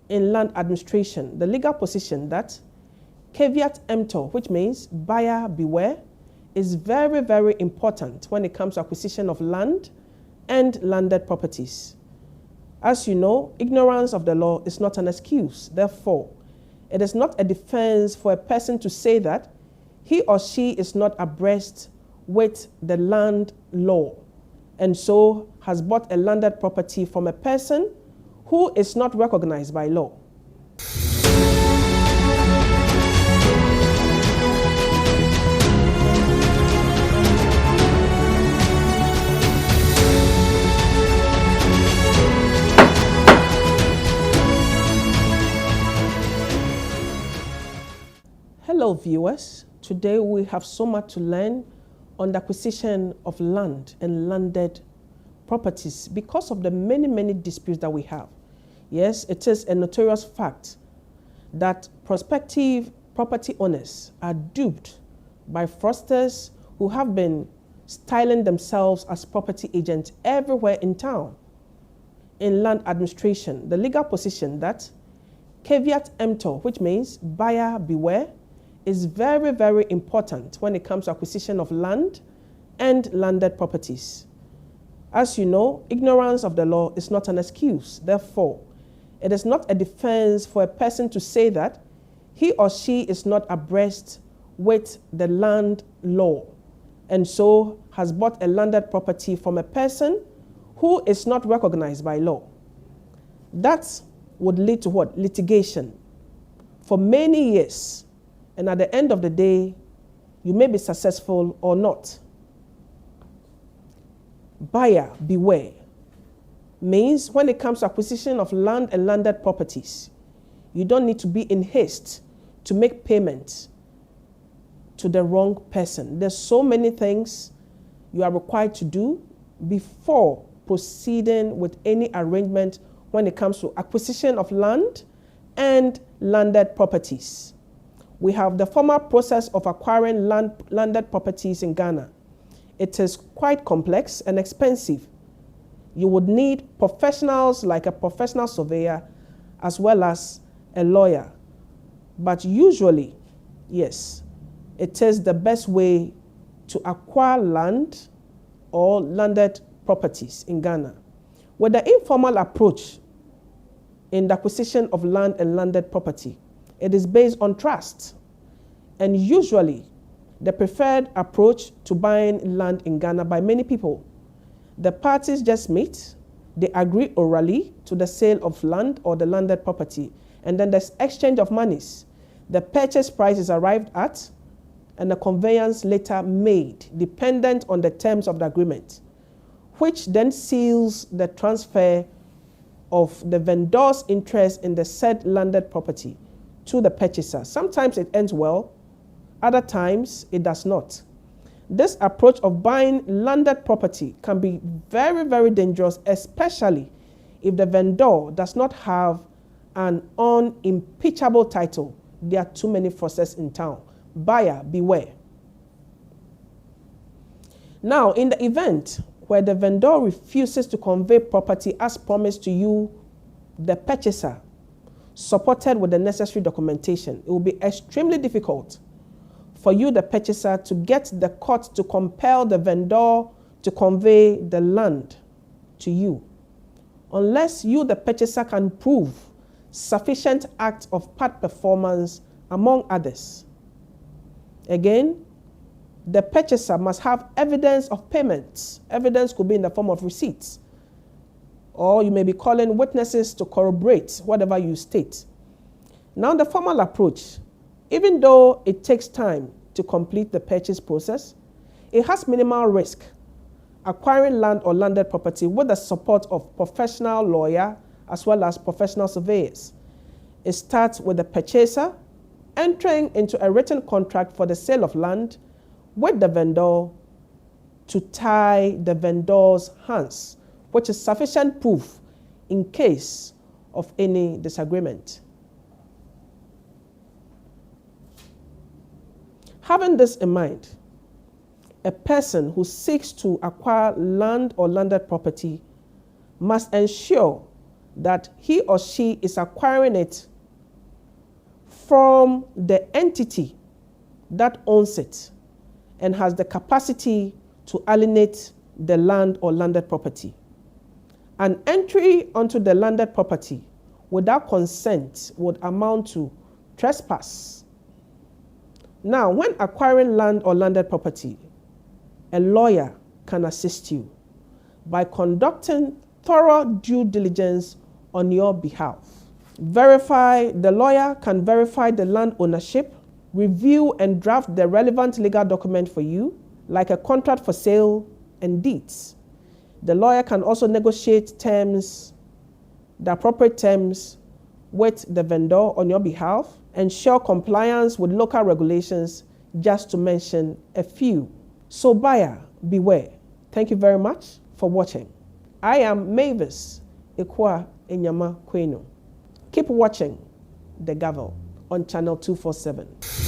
in land administration the legal position that caveat emptor, which means buyer beware, is very, very important when it comes to acquisition of land and landed properties. As you know, ignorance of the law is not an excuse. Therefore, it is not a defense for a person to say that he or she is not abreast with the land law and so has bought a landed property from a person who is not recognized by law. Hello viewers, today we have so much to learn on the acquisition of land and landed properties because of the many disputes that we have. Yes, it is a notorious fact that prospective property owners are duped by fraudsters who have been styling themselves as property agents everywhere in town. In land administration, the legal position that caveat emptor, which means buyer beware, is very, very important when it comes to acquisition of land and landed properties. As you know, ignorance of the law is not an excuse. Therefore, it is not a defense for a person to say that he or she is not abreast with the land law and so has bought a landed property from a person who is not recognized by law. That would lead to what? Litigation for many years. And at the end of the day, you may be successful or not. Buyer beware means when it comes to acquisition of land and landed properties, you don't need to be in haste to make payments to the wrong person. There's so many things you are required to do before proceeding with any arrangement when it comes to acquisition of land and landed properties. We have the formal process of acquiring landed properties in Ghana. It is quite complex and expensive. You would need professionals like a professional surveyor as well as a lawyer. But usually, yes, it is the best way to acquire land or landed properties in Ghana. With the informal approach in the acquisition of land and landed property, it is based on trust, and usually the preferred approach to buying land in Ghana by many people. The parties just meet, they agree orally to the sale of land or the landed property, and then there's exchange of monies. The purchase price is arrived at, and the conveyance later made, dependent on the terms of the agreement, which then seals the transfer of the vendor's interest in the said landed property to the purchaser. Sometimes it ends well, other times it does not. This approach of buying landed property can be very, very dangerous, especially if the vendor does not have an unimpeachable title. There are too many fraudsters in town. Buyer beware. Now, in the event where the vendor refuses to convey property as promised to you, the purchaser, supported with the necessary documentation, it will be extremely difficult for you, the purchaser, to get the court to compel the vendor to convey the land to you, unless you, the purchaser, can prove sufficient act of part performance, among others. Again, the purchaser must have evidence of payments. Evidence could be in the form of receipts, or you may be calling witnesses to corroborate whatever you state. Now, the formal approach, even though it takes time to complete the purchase process, it has minimal risk. Acquiring land or landed property with the support of professional lawyer as well as professional surveyors. It starts with the purchaser entering into a written contract for the sale of land with the vendor to tie the vendor's hands, which is sufficient proof in case of any disagreement. Having this in mind, a person who seeks to acquire land or landed property must ensure that he or she is acquiring it from the entity that owns it and has the capacity to alienate the land or landed property. An entry onto the landed property without consent would amount to trespass. Now, when acquiring land or landed property, a lawyer can assist you by conducting thorough due diligence on your behalf. The lawyer can verify the land ownership, review and draft the relevant legal document for you, like a contract for sale and deeds. The lawyer can also negotiate terms, the appropriate terms, with the vendor on your behalf, ensure compliance with local regulations, just to mention a few. So buyer, beware. Thank you very much for watching. I am Mavis Enyamah Kwainoe. Keep watching The Gavel on channel 247.